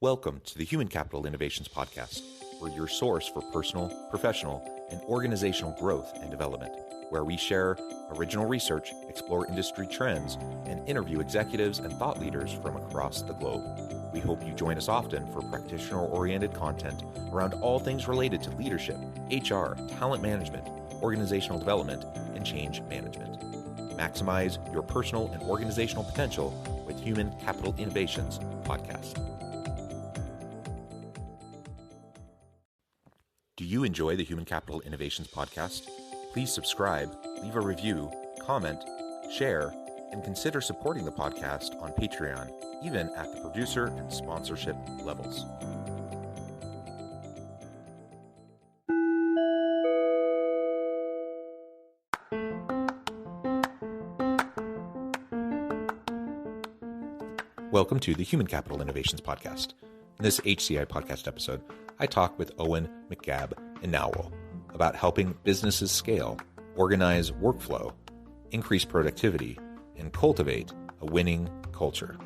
Welcome to the Human Capital Innovations Podcast, where your source for personal, professional, and organizational growth and development, where we share original research, explore industry trends, and interview executives and thought leaders from across the globe. We hope you join us often for practitioner-oriented content around all things related to leadership, HR, talent management, organizational development, and change management. Maximize your personal and organizational potential with Human Capital Innovations Podcast. Do you enjoy the Human Capital Innovations Podcast? Please subscribe, leave a review, comment, share, and consider supporting the podcast on Patreon, even at the producer and sponsorship levels. Welcome to the Human Capital Innovations Podcast. In this HCI Podcast episode, I talk with Owen McGabb and Nowell about helping businesses scale, organize workflow, increase productivity, and cultivate a winning culture.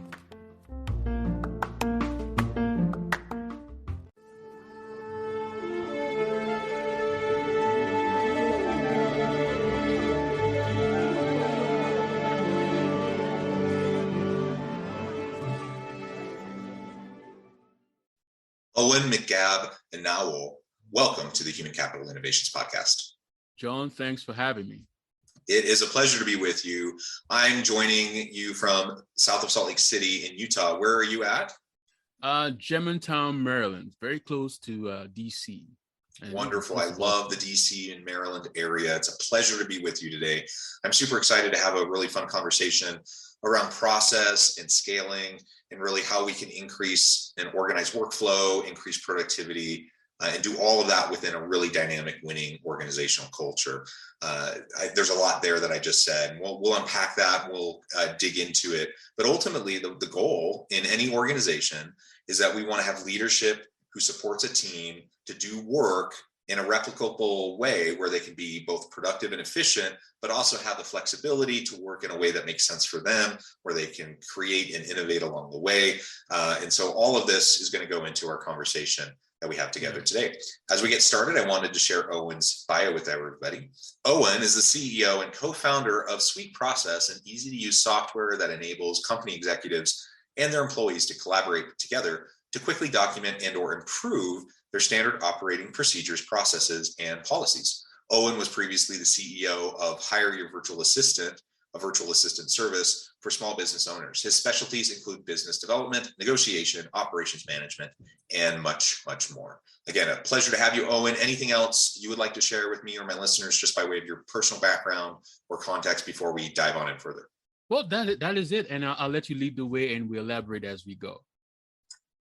Owen McGabb and Nowell, welcome to the Human Capital Innovations Podcast. John, thanks for having me. It is a pleasure to be with you. I'm joining you from south of Salt Lake City in Utah. Where are you at? Germantown, Maryland, very close to DC. Wonderful. I love the DC and Maryland area. It's a pleasure to be with you today. I'm super excited to have a really fun conversation around process and scaling and really how we can increase and organize workflow, increase productivity, and do all of that within a really dynamic, winning organizational culture. There's a lot there that I just said, and we'll unpack that, and we'll dig into it. But ultimately, the goal in any organization is that we want to have leadership who supports a team to do work in a replicable way where they can be both productive and efficient, but also have the flexibility to work in a way that makes sense for them, where they can create and innovate along the way. And so all of this is going to go into our conversation that we have together today. As we get started, I wanted to share Owen's bio with everybody. Owen is the CEO and co-founder of Sweet Process, an easy-to-use software that enables company executives and their employees to collaborate together to quickly document and or improve their standard operating procedures, processes, and policies. Owen was previously the CEO of Hire Your Virtual Assistant, a virtual assistant service for small business owners. His specialties include business development, negotiation, operations management, and much, much more. Again, a pleasure to have you, Owen. Anything else you would like to share with me or my listeners just by way of your personal background or context before we dive on in further? Well, that is it. And I'll let you lead the way and we'll elaborate as we go.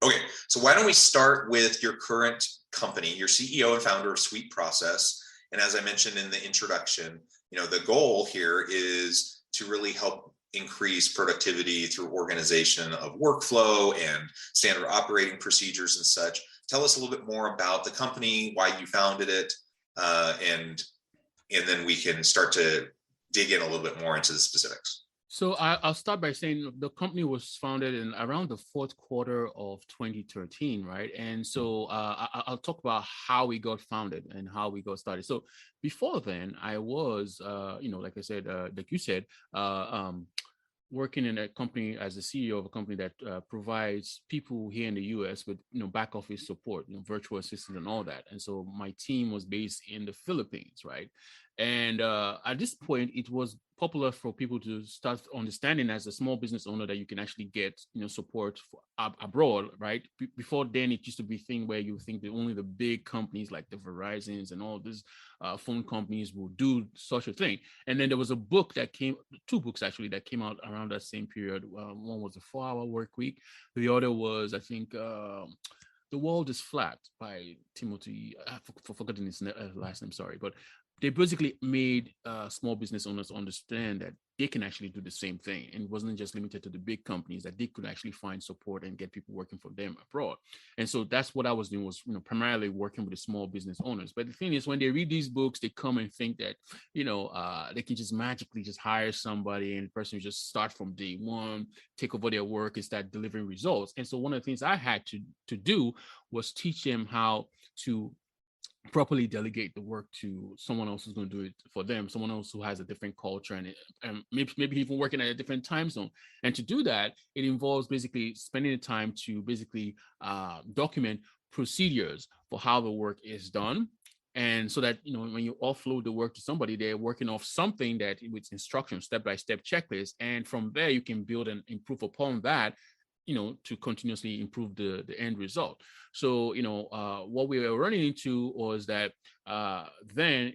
Okay, so why don't we start with your current company, your CEO and founder of Sweet Process. And as I mentioned in the introduction, the goal here is to really help increase productivity through organization of workflow and standard operating procedures and such. Tell us a little bit more about the company, why you founded it, and then we can start to dig in a little bit more into the specifics. So I'll start by saying the company was founded in around the fourth quarter of 2013, right? And so I'll talk about how we got founded and how we got started. So before then, I was, like I said, like you said, working in a company as the CEO of a company that provides people here in the US with, back office support, virtual assistants and all that. And so my team was based in the Philippines, right? And at this point, it was popular for people to start understanding as a small business owner that you can actually get, support for abroad, right? Before then, it used to be a thing where you think that only the big companies like the Verizons and all these phone companies will do such a thing. And then there was a book that two books actually that came out around that same period. One was a 4-Hour Work Week. The other was, I think, The World is Flat by Timothy, I've forgotten his last name, sorry. But they basically made small business owners understand that they can actually do the same thing, and it wasn't just limited to the big companies, that they could actually find support and get people working for them abroad. And so that's what I was doing, was primarily working with the small business owners. But the thing is, when they read these books, they come and think that they can just magically just hire somebody and the person will just start from day one, take over their work and start delivering results. And so one of the things I had to do was teach them how to properly delegate the work to someone else who's going to do it for them, someone else who has a different culture and maybe even working at a different time zone. And to do that, it involves basically spending the time to basically document procedures for how the work is done. And so that, when you offload the work to somebody, they're working off something that with instructions, step-by-step checklist. And from there, you can build and improve upon that, to continuously improve the end result. So, what we were running into was that then,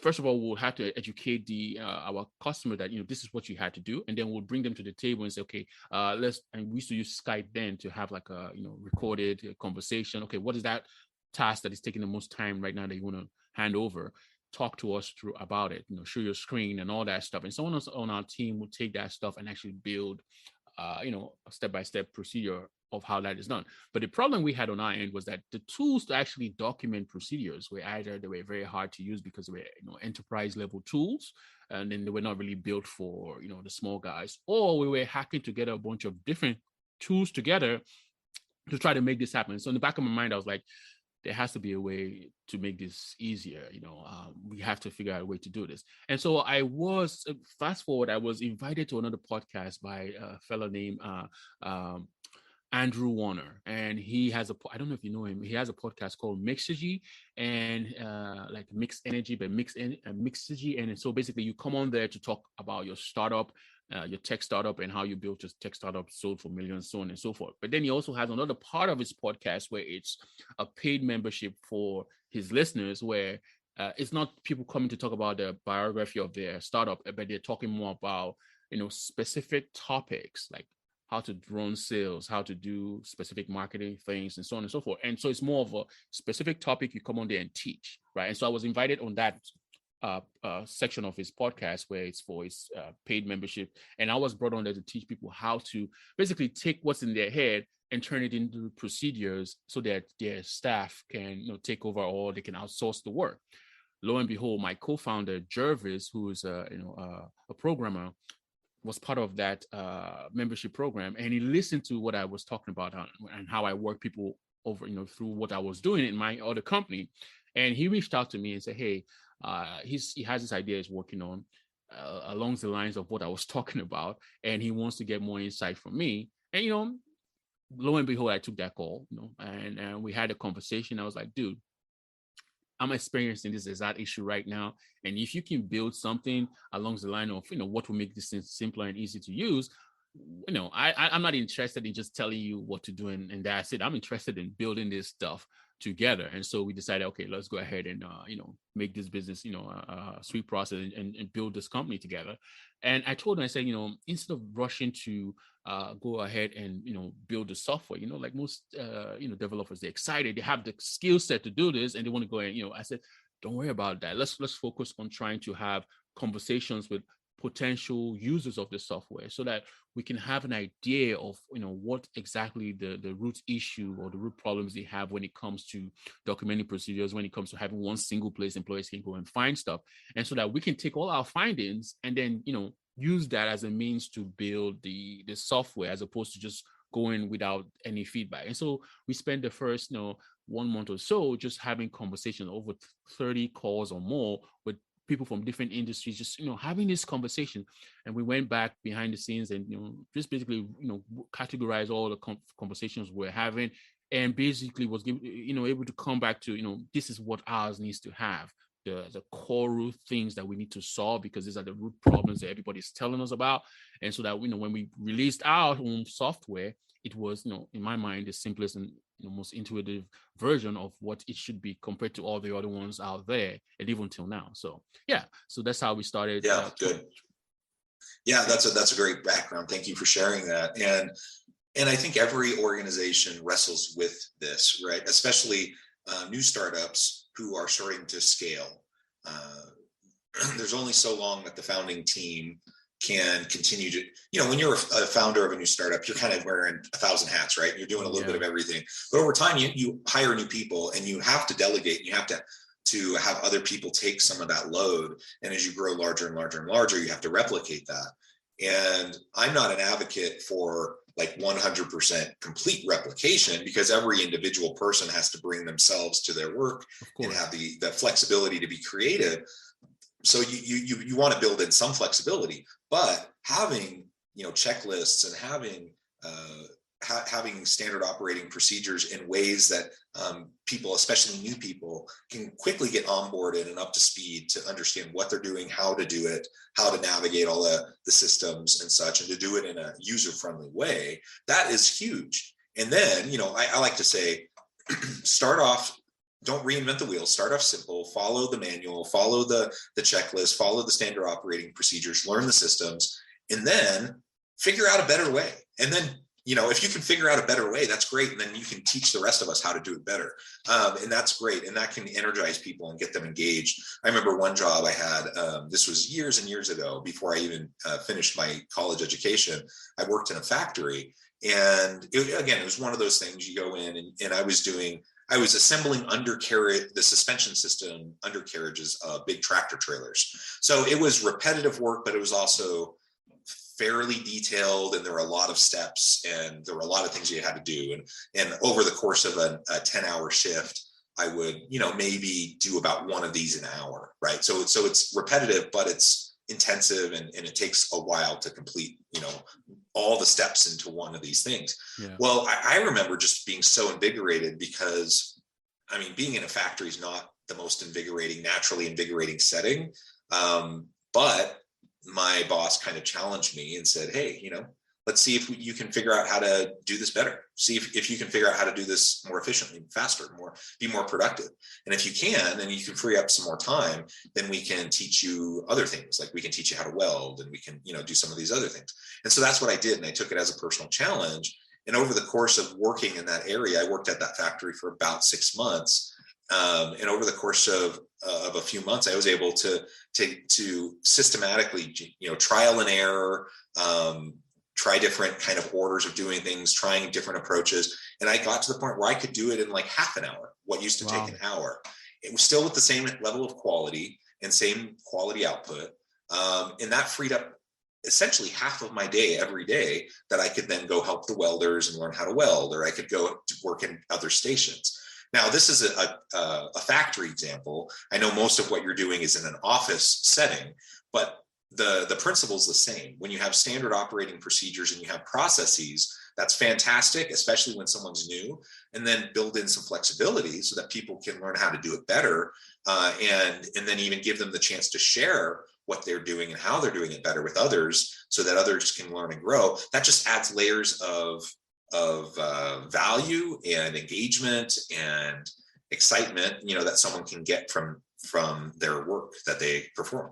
first of all, we'll have to educate our customer that, this is what you had to do. And then we'll bring them to the table and say, okay, and we used to use Skype then to have like a, recorded conversation. Okay, what is that task that is taking the most time right now that you want to hand over? Talk to us through about it, show your screen and all that stuff. And someone else on our team will take that stuff and actually build a step-by-step procedure of how that is done. But the problem we had on our end was that the tools to actually document procedures were either they were very hard to use because they were enterprise level tools, and then they were not really built for the small guys, or we were hacking together a bunch of different tools together to try to make this happen. So in the back of my mind, I was like, there has to be a way to make this easier. We have to figure out a way to do this. And so I was invited to another podcast by a fellow named Andrew Warner. And he has I don't know if you know him, he has a podcast called Mixergy, and like Mixed Energy, but Mixergy. And so basically you come on there to talk about your startup, your tech startup, and how you built your tech startup, sold for millions, so on and so forth. But then he also has another part of his podcast where it's a paid membership for his listeners, where it's not people coming to talk about the biography of their startup, but they're talking more about specific topics like how to run sales, how to do specific marketing things, and so on and so forth. And so it's more of a specific topic you come on there and teach, right? And so I was invited on that section of his podcast where it's for his paid membership, and I was brought on there to teach people how to basically take what's in their head and turn it into procedures so that their staff can take over, or they can outsource the work. Lo and behold, my co-founder Jervis, who is a programmer, was part of that membership program, and he listened to what I was talking about and how I work people over through what I was doing in my other company. And he reached out to me and said, hey, he has this idea he's working on along the lines of what I was talking about, and he wants to get more insight from me. And lo and behold, I took that call, and we had a conversation. I was like, dude, I'm experiencing this exact issue right now, and if you can build something along the line of what will make this simpler and easy to use, I'm not interested in just telling you what to do and that's it. I'm interested in building this stuff together. And so we decided, okay, let's go ahead and make this business a sweet process and build this company together. And I told him, I said, instead of rushing to go ahead and build the software, like most developers, they're excited, they have the skill set to do this, and they want to go and I said, don't worry about that. Let's focus on trying to have conversations with potential users of the software so that we can have an idea of what exactly the root issue or the root problems they have when it comes to documenting procedures, when it comes to having one single place employees can go and find stuff, and so that we can take all our findings and then use that as a means to build the software, as opposed to just going without any feedback. And so we spent the first 1 month or so just having conversations, over 30 calls or more with people from different industries, just having this conversation. And we went back behind the scenes and just basically categorize all the conversations we're having, and basically was able to come back to this is what ours needs to have, the core root things that we need to solve, because these are the root problems that everybody's telling us about. And so that when we released our own software, it was in my mind the simplest and most intuitive version of what it should be compared to all the other ones out there, and even till now. So so that's how we started. Yeah, good. Yeah, that's a great background. Thank you for sharing that. And I think every organization wrestles with this, right? Especially new startups who are starting to scale. there's only so long that the founding team can continue to, when you're a founder of a new startup, you're kind of wearing 1,000 hats, right? You're doing a little bit of everything, but over time you hire new people and you have to delegate, and you have to have other people take some of that load. And as you grow larger and larger and larger, you have to replicate that. And I'm not an advocate for like 100% complete replication, because every individual person has to bring themselves to their work and have the flexibility to be creative. So you want to build in some flexibility, but having, checklists and having standard operating procedures in ways that people, especially new people, can quickly get onboarded and up to speed to understand what they're doing, how to do it, how to navigate all the systems and such, and to do it in a user-friendly way, that is huge. And then, I like to say, start off, don't reinvent the wheel, start off simple, follow the manual, follow the checklist, follow the standard operating procedures, learn the systems, and then figure out a better way. And then, if you can figure out a better way, that's great. And then you can teach the rest of us how to do it better. And that's great. And that can energize people and get them engaged. I remember one job I had, this was years and years ago, before I even finished my college education. I worked in a factory, and it was one of those things you go in and I was assembling the suspension system undercarriages of big tractor trailers. So it was repetitive work, but it was also fairly detailed, and there were a lot of steps, and there were a lot of things you had to do. And over the course of a 10-hour shift, I would, maybe do about one of these an hour, right? So it's repetitive, but it's intensive, and it takes a while to complete, all the steps into one of these things. Yeah. Well, I remember just being so invigorated, because being in a factory is not the most naturally invigorating setting. But my boss kind of challenged me and said, hey, let's see if you can figure out how to do this better. See if you can figure out how to do this more efficiently, faster, be more productive. And if you can, and you can free up some more time, then we can teach you other things. Like we can teach you how to weld, and we can, do some of these other things. And so that's what I did. And I took it as a personal challenge. And over the course of working in that area, I worked at that factory for about 6 months. And over the course of a few months, I was able to systematically, trial and error, try different kind of orders of doing things, trying different approaches. And I got to the point where I could do it in like half an hour, what used to take an hour. It was still with the same level of quality and same quality output. And that freed up essentially half of my day every day, that I could then go help the welders and learn how to weld, or I could go to work in other stations. Now, this is a factory example. I know most of what you're doing is in an office setting, but the principle is the same. When you have standard operating procedures and you have processes, that's fantastic, especially when someone's new, and then build in some flexibility so that people can learn how to do it better, and then even give them the chance to share what they're doing and how they're doing it better with others, so that others can learn and grow. That just adds layers of value and engagement and excitement, that someone can get from their work that they perform.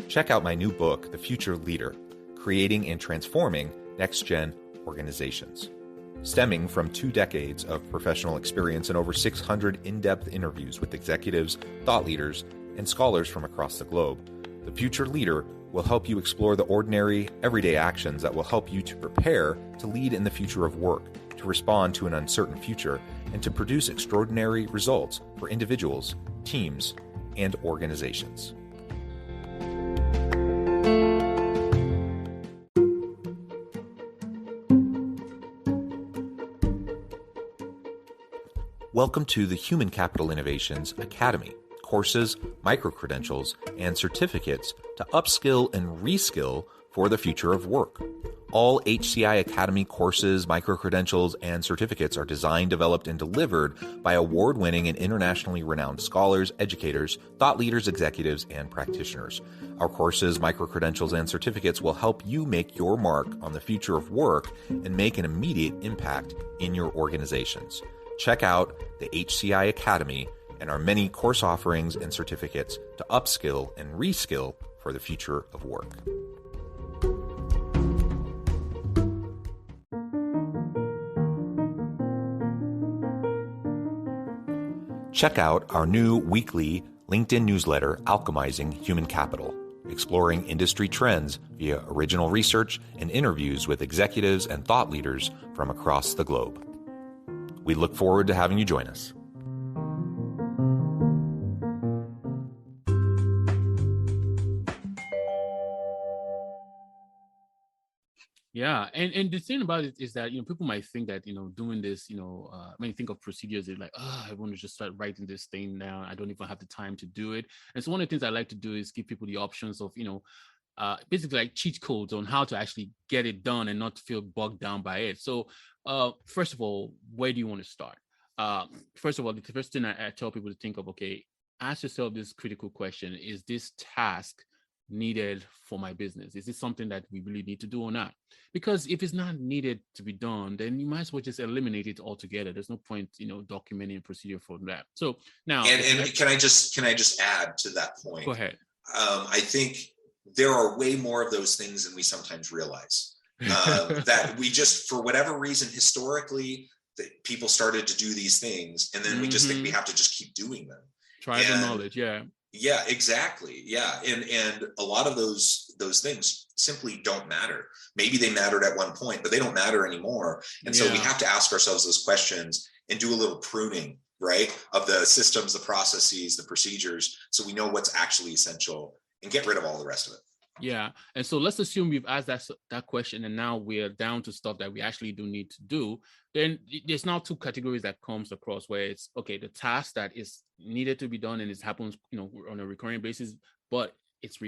Check out my new book, The Future Leader: Creating and Transforming Next-Gen Organizations. Stemming from 2 decades of professional experience and over 600 in-depth interviews with executives, thought leaders, and scholars from across the globe, The Future Leader will help you explore the ordinary, everyday actions that will help you to prepare to lead in the future of work, to respond to an uncertain future, and to produce extraordinary results for individuals, teams, and organizations. Welcome to the Human Capital Innovations Academy. Courses, micro-credentials, and certificates to upskill and reskill for the future of work. All HCI Academy courses, micro-credentials, and certificates are designed, developed, and delivered by award-winning and internationally renowned scholars, educators, thought leaders, executives, and practitioners. Our courses, micro-credentials, and certificates will help you make your mark on the future of work and make an immediate impact in your organizations. Check out the HCI Academy and our many course offerings and certificates to upskill and reskill for the future of work. Check out our new weekly LinkedIn newsletter, Alchemizing Human Capital, exploring industry trends via original research and interviews with executives and thought leaders from across the globe. We look forward to having you join us. Yeah, and the thing about it is that people might think that doing this when you think of procedures, they're like, I want to just start writing this thing down. I don't even have the time to do it. And so one of the things I like to do is give people the options of basically like cheat codes on how to actually get it done and not feel bogged down by it. So first of all, where do you want to start? First of all, the first thing I tell people to think of, okay, ask yourself this critical question: is this task needed for my business? Is it something that we really need to do or not? Because if it's not needed to be done, then you might as well just eliminate it altogether. There's no point, documenting a procedure for that. So now, and can I just add to that point? Go ahead. I think there are way more of those things than we sometimes realize. That we just, for whatever reason, historically, that people started to do these things, and then we just think we have to just keep doing them. Tribal knowledge, yeah. Yeah, exactly. Yeah. And a lot of those things simply don't matter. Maybe they mattered at one point, but they don't matter anymore. And so we have to ask ourselves those questions and do a little pruning, right, of the systems, the processes, the procedures, so we know what's actually essential and get rid of all the rest of it. Yeah. And so let's assume we've asked that question, and now we're down to stuff that we actually do need to do. Then there's now two categories that comes across, where it's, okay, the task that is needed to be done and it happens, on a recurring basis, but it's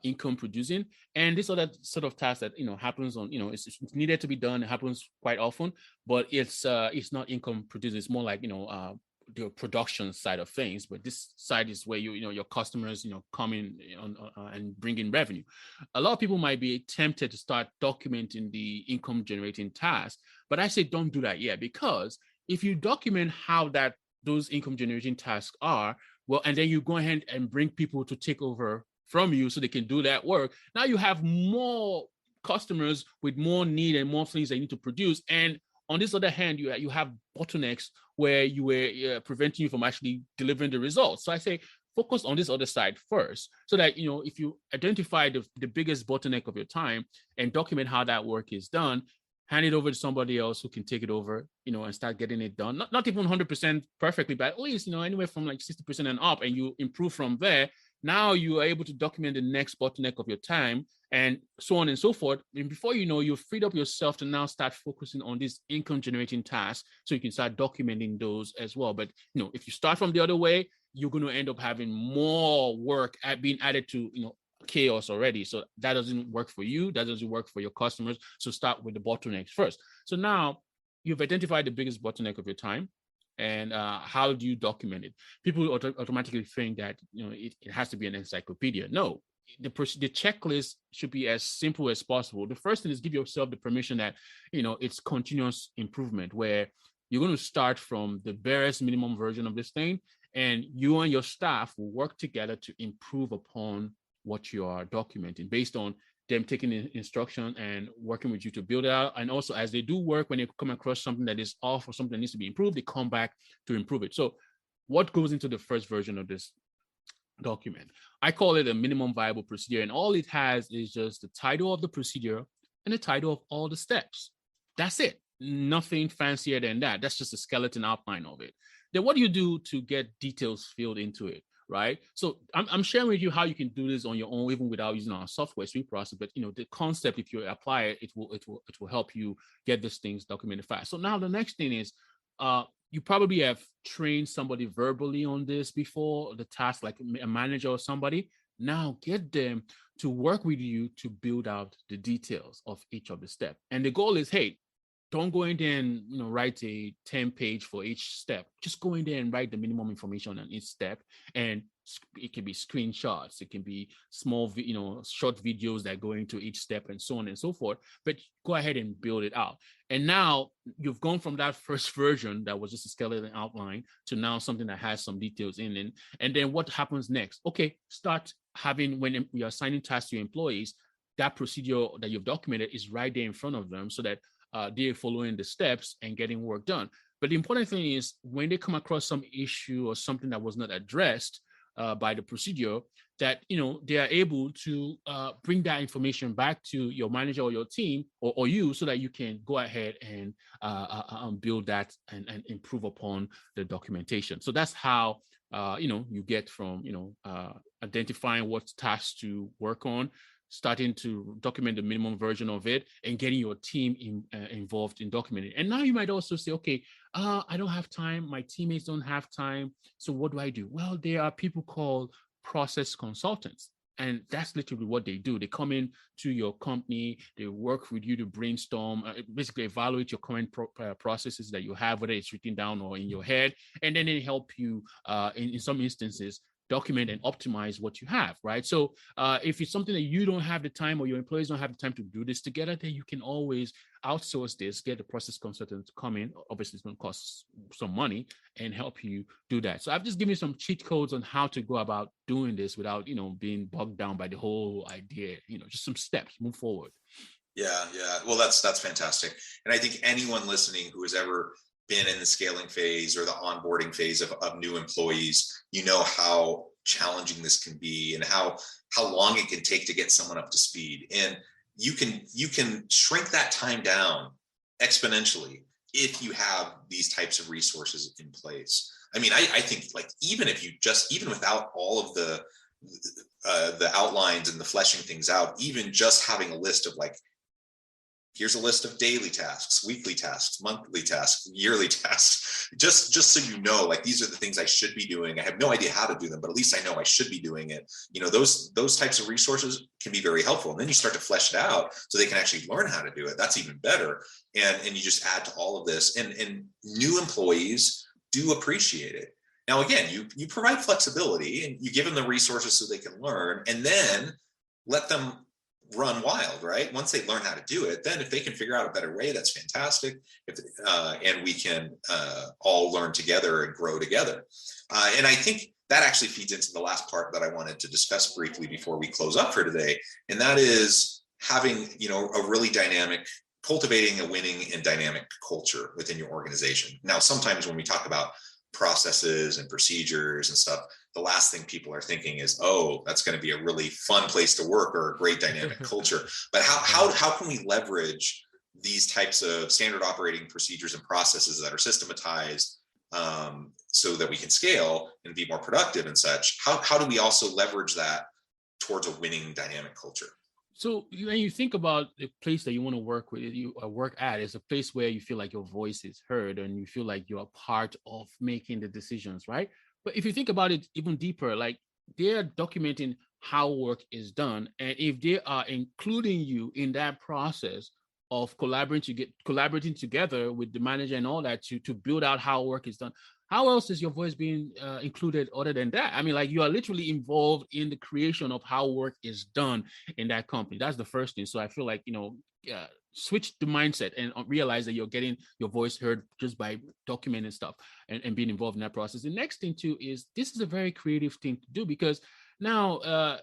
income producing. And this other sort of task that, happens on, it's needed to be done. It happens quite often, but it's not income producing. It's more like, the production side of things, but this side is where your customers come in and bring in revenue. A lot of people might be tempted to start documenting the income generating task, but I say don't do that yet, because if you document how those income generating tasks are, well, and then you go ahead and bring people to take over from you so they can do that work, now you have more customers with more need and more things they need to produce. And on this other hand, you have bottlenecks where you were preventing you from actually delivering the results. So I say focus on this other side first, so that if you identify the biggest bottleneck of your time and document how that work is done, hand it over to somebody else who can take it over, and start getting it done. Not even 100% perfectly, but at least anywhere from like 60% and up, and you improve from there. Now you are able to document the next bottleneck of your time, and so on and so forth. And before you know, you've freed up yourself to now start focusing on these income generating tasks, so you can start documenting those as well. But if you start from the other way, you're going to end up having more work being added to chaos already. So that doesn't work for you. That doesn't work for your customers. So start with the bottlenecks first. So now you've identified the biggest bottleneck of your time. And how do you document it? People automatically think that it has to be an encyclopedia. No, the checklist should be as simple as possible. The first thing is give yourself the permission that it's continuous improvement, where you're going to start from the barest minimum version of this thing, and you and your staff will work together to improve upon what you are documenting based on them taking instruction and working with you to build it out. And also, as they do work, when they come across something that is off or something that needs to be improved, they come back to improve it. So what goes into the first version of this document? I call it a minimum viable procedure. And all it has is just the title of the procedure and the title of all the steps. That's it. Nothing fancier than that. That's just a skeleton outline of it. Then what do you do to get details filled into it? Right. So I'm sharing with you how you can do this on your own, even without using our software stream process. But the concept, if you apply it, it will help you get these things documented fast. So now the next thing is, you probably have trained somebody verbally on this before, the task, like a manager or somebody. Now get them to work with you to build out the details of each of the steps. And the goal is, hey, don't go in there and write a 10-page for each step. Just go in there and write the minimum information on each step. And it can be screenshots, it can be small, short videos that go into each step, and so on and so forth. But go ahead and build it out. And now you've gone from that first version that was just a skeleton outline to now something that has some details in it. And then what happens next? Okay, start having, when you're assigning tasks to your employees, that procedure that you've documented is right there in front of them, so that they're following the steps and getting work done. But the important thing is when they come across some issue or something that was not addressed by the procedure, that they are able to bring that information back to your manager or your team or you, so that you can go ahead and build that and improve upon the documentation. So that's how you get from identifying what tasks to work on, starting to document the minimum version of it, and getting your team involved in documenting. And now you might also say, okay, I don't have time. My teammates don't have time. So what do I do? Well, there are people called process consultants. And that's literally what they do. They come in to your company, they work with you to brainstorm, basically evaluate your current processes that you have, whether it's written down or in your head, and then they help you, in some instances, document and optimize what you have, right? So if it's something that you don't have the time or your employees don't have the time to do this together, then you can always outsource this, get the process consultant to come in. Obviously, it's going to cost some money, and help you do that. So I've just given you some cheat codes on how to go about doing this without, being bogged down by the whole idea, just some steps, move forward. Yeah. Well, that's fantastic. And I think anyone listening who has ever been in the scaling phase or the onboarding phase of new employees, how challenging this can be and how long it can take to get someone up to speed. And you can shrink that time down exponentially if you have these types of resources in place. I mean, I think like even without all of the outlines and the fleshing things out, even just having a list of like, here's a list of daily tasks, weekly tasks, monthly tasks, yearly tasks, just so like these are the things I should be doing. I have no idea how to do them, but at least I know I should be doing it. Those types of resources can be very helpful. And then you start to flesh it out so they can actually learn how to do it. That's even better. And you just add to all of this. And new employees do appreciate it. Now, again, you provide flexibility and you give them the resources so they can learn, and then let them run wild, right? Once they learn how to do it, then if they can figure out a better way, that's fantastic. And we can all learn together and grow together. And I think that actually feeds into the last part that I wanted to discuss briefly before we close up for today. And that is having, a really cultivating a winning and dynamic culture within your organization. Now, sometimes when we talk about processes and procedures and stuff, the last thing people are thinking is, oh, that's going to be a really fun place to work or a great dynamic culture. But how can we leverage these types of standard operating procedures and processes that are systematized so that we can scale and be more productive and such? How do we also leverage that towards a winning dynamic culture? So when you think about the place that you want to work with, work at, is a place where you feel like your voice is heard and you feel like you're a part of making the decisions, right? But if you think about it even deeper, like they're documenting how work is done. And if they are including you in that process of collaborating together with the manager and all that to build out how work is done, how else is your voice being included other than that? I mean, like you are literally involved in the creation of how work is done in that company. That's the first thing. So I feel like, switch the mindset and realize that you're getting your voice heard just by documenting stuff and being involved in that process. The next thing too is this is a very creative thing to do, because now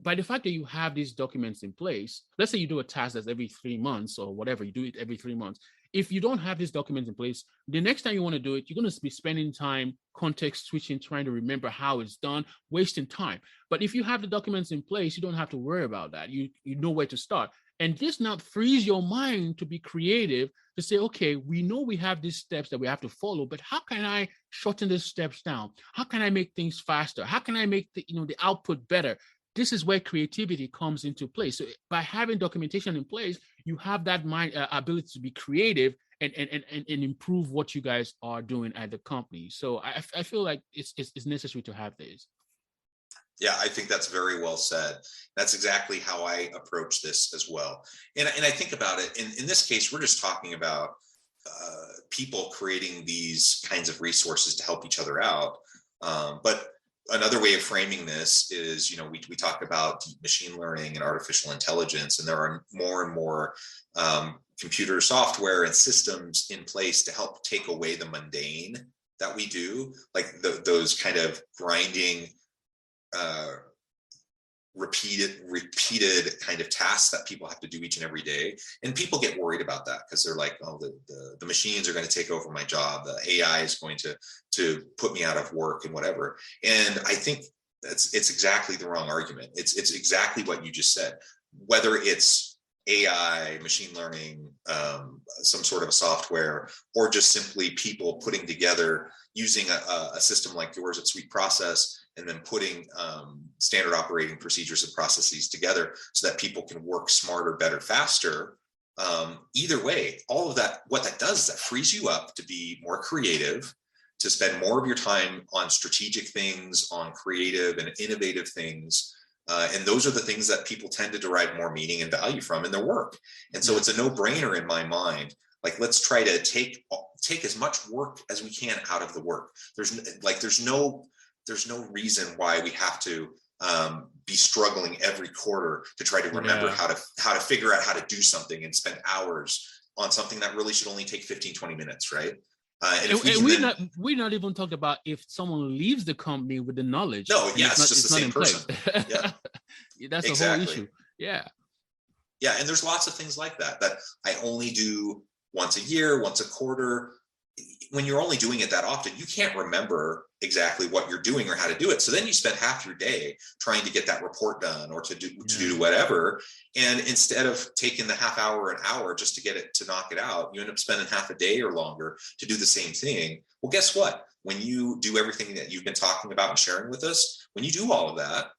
by the fact that you have these documents in place, let's say you do a task that's every 3 months or whatever, you do it every 3 months. If you don't have these documents in place, the next time you want to do it, you're going to be spending time context switching, trying to remember how it's done, wasting time. But if you have the documents in place, you don't have to worry about that. You know where to start. And this now frees your mind to be creative, to say, okay, we know we have these steps that we have to follow, but how can I shorten these steps down? How can I make things faster? How can I make the output better? This is where creativity comes into play. So by having documentation in place, you have that ability to be creative and improve what you guys are doing at the company. So I feel like it's necessary to have this. Yeah, I think that's very well said. That's exactly how I approach this as well. And I think about it, in this case, we're just talking about people creating these kinds of resources to help each other out. But another way of framing this is, we talk about machine learning and artificial intelligence, and there are more and more computer software and systems in place to help take away the mundane that we do, like those kind of grinding repeated kind of tasks that people have to do each and every day. And people get worried about that because they're like, oh, the machines are going to take over my job. The AI is going to put me out of work and whatever. And I think it's exactly the wrong argument. It's exactly what you just said. Whether it's AI, machine learning, some sort of a software, or just simply people putting together using a system like yours at Sweet Process, and then putting standard operating procedures and processes together so that people can work smarter, better, faster. Either way, all of that, what that does is that frees you up to be more creative, to spend more of your time on strategic things, on creative and innovative things. And those are the things that people tend to derive more meaning and value from in their work. And so it's a no-brainer in my mind. Like, let's try to take as much work as we can out of the work. There's no reason why we have to be struggling every quarter to try to remember how to figure out how to do something and spend hours on something that really should only take 15, 20 minutes, right? We're not even talking about if someone leaves the company with the knowledge. No, yeah, it's just the same person. Yeah. That's exactly. A whole issue. Yeah. Yeah, and there's lots of things like that I only do once a year, once a quarter. When you're only doing it that often, you can't remember exactly what you're doing or how to do it. So then you spend half your day trying to get that report done or to do whatever. And instead of taking the half hour or an hour just to get it to knock it out, you end up spending half a day or longer to do the same thing. Well, guess what? When you do everything that you've been talking about and sharing with us, when you do all of that,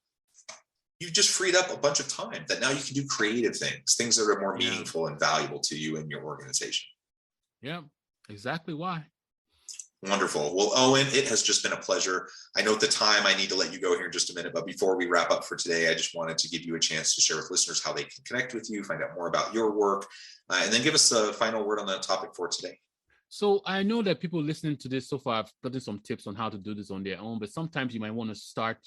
you've just freed up a bunch of time that now you can do creative things that are more meaningful and valuable to you and your organization. Yeah, exactly why. Wonderful. Well, Owen, it has just been a pleasure. I know at the time I need to let you go here in just a minute, but before we wrap up for today, I just wanted to give you a chance to share with listeners how they can connect with you, find out more about your work, and then give us a final word on the topic for today. So I know that people listening to this so far have gotten some tips on how to do this on their own, but sometimes you might want to start,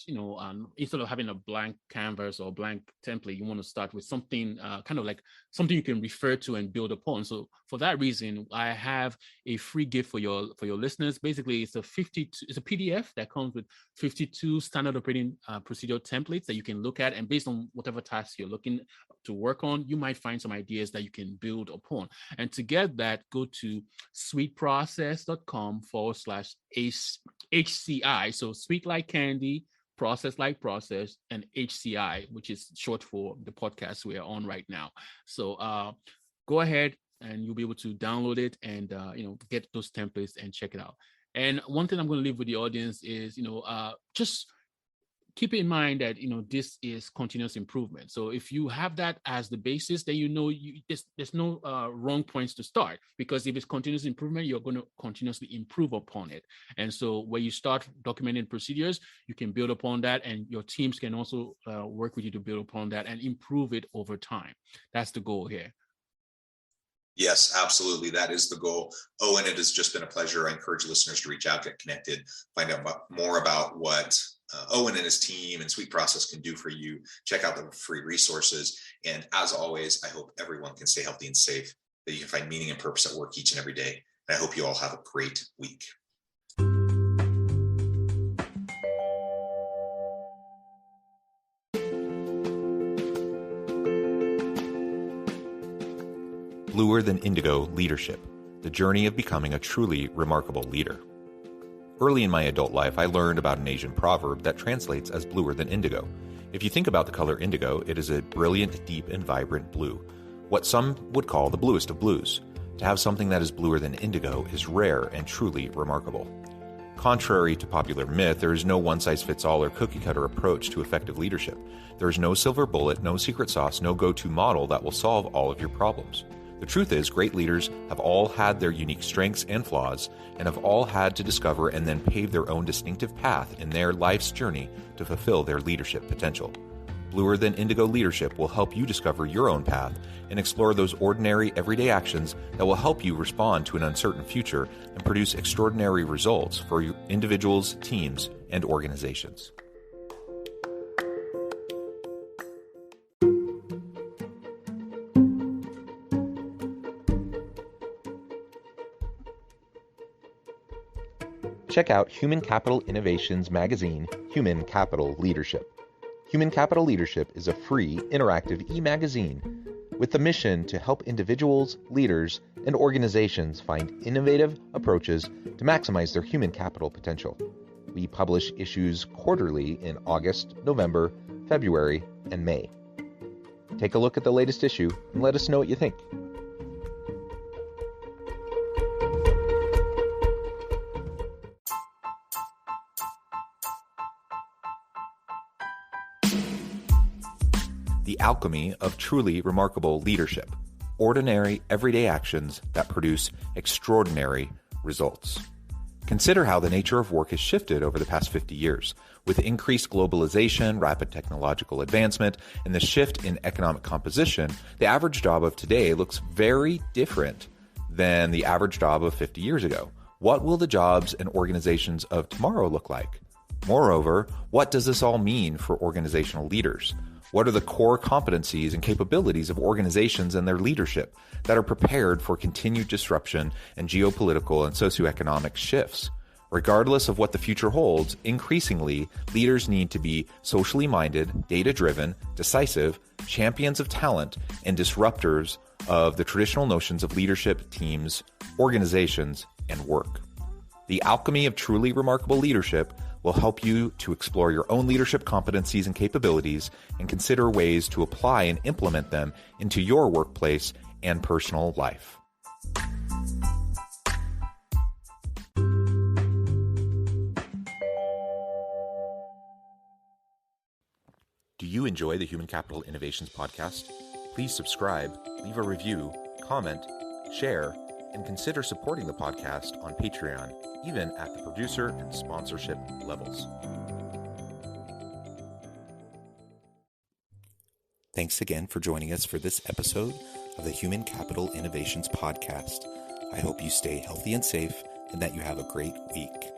instead of having a blank canvas or blank template, you want to start with something kind of like something you can refer to and build upon. So for that reason, I have a free gift for your listeners. Basically, it's a PDF that comes with 52 standard operating procedure templates that you can look at, and based on whatever task you're looking to work on, you might find some ideas that you can build upon. And to get that, go to sweetprocess.com/HCI. So sweet like candy, process like process, and HCI, which is short for the podcast we are on right now. So go ahead and you'll be able to download it and get those templates and check it out. And one thing I'm going to leave with the audience is just keep in mind that this is continuous improvement. So if you have that as the basis, then there's no wrong points to start, because if it's continuous improvement, you're going to continuously improve upon it. And so when you start documenting procedures, you can build upon that, and your teams can also work with you to build upon that and improve it over time. That's the goal here. Yes, absolutely. That is the goal. Owen, it has just been a pleasure. I encourage listeners to reach out, get connected, find out more about what Owen and his team and Sweet Process can do for you. Check out the free resources. And as always, I hope everyone can stay healthy and safe, that you can find meaning and purpose at work each and every day. And I hope you all have a great week. Bluer Than Indigo Leadership, the journey of becoming a truly remarkable leader. Early in my adult life, I learned about an Asian proverb that translates as bluer than indigo. If you think about the color indigo, it is a brilliant, deep, and vibrant blue, what some would call the bluest of blues. To have something that is bluer than indigo is rare and truly remarkable. Contrary to popular myth, there is no one-size-fits-all or cookie-cutter approach to effective leadership. There is no silver bullet, no secret sauce, no go-to model that will solve all of your problems. The truth is, great leaders have all had their unique strengths and flaws, and have all had to discover and then pave their own distinctive path in their life's journey to fulfill their leadership potential. Bluer Than Indigo Leadership will help you discover your own path and explore those ordinary, everyday actions that will help you respond to an uncertain future and produce extraordinary results for your individuals, teams, and organizations. Check out Human Capital Innovations magazine, Human Capital Leadership. Human Capital Leadership is a free, interactive e-magazine with the mission to help individuals, leaders, and organizations find innovative approaches to maximize their human capital potential. We publish issues quarterly in August, November, February, and May. Take a look at the latest issue and let us know what you think. The alchemy of truly remarkable leadership. Ordinary, everyday actions that produce extraordinary results. Consider how the nature of work has shifted over the past 50 years. With increased globalization, rapid technological advancement, and the shift in economic composition, the average job of today looks very different than the average job of 50 years ago. What will the jobs and organizations of tomorrow look like? Moreover, what does this all mean for organizational leaders? What are the core competencies and capabilities of organizations and their leadership that are prepared for continued disruption and geopolitical and socioeconomic shifts? Regardless of what the future holds, increasingly, leaders need to be socially minded, data-driven, decisive, champions of talent, and disruptors of the traditional notions of leadership, teams, organizations, and work. The alchemy of truly remarkable leadership will help you to explore your own leadership competencies and capabilities and consider ways to apply and implement them into your workplace and personal life. Do you enjoy the Human Capital Innovations podcast? Please subscribe, leave a review, comment, share, and consider supporting the podcast on Patreon, even at the producer and sponsorship levels. Thanks again for joining us for this episode of the Human Capital Innovations podcast. I hope you stay healthy and safe and that you have a great week.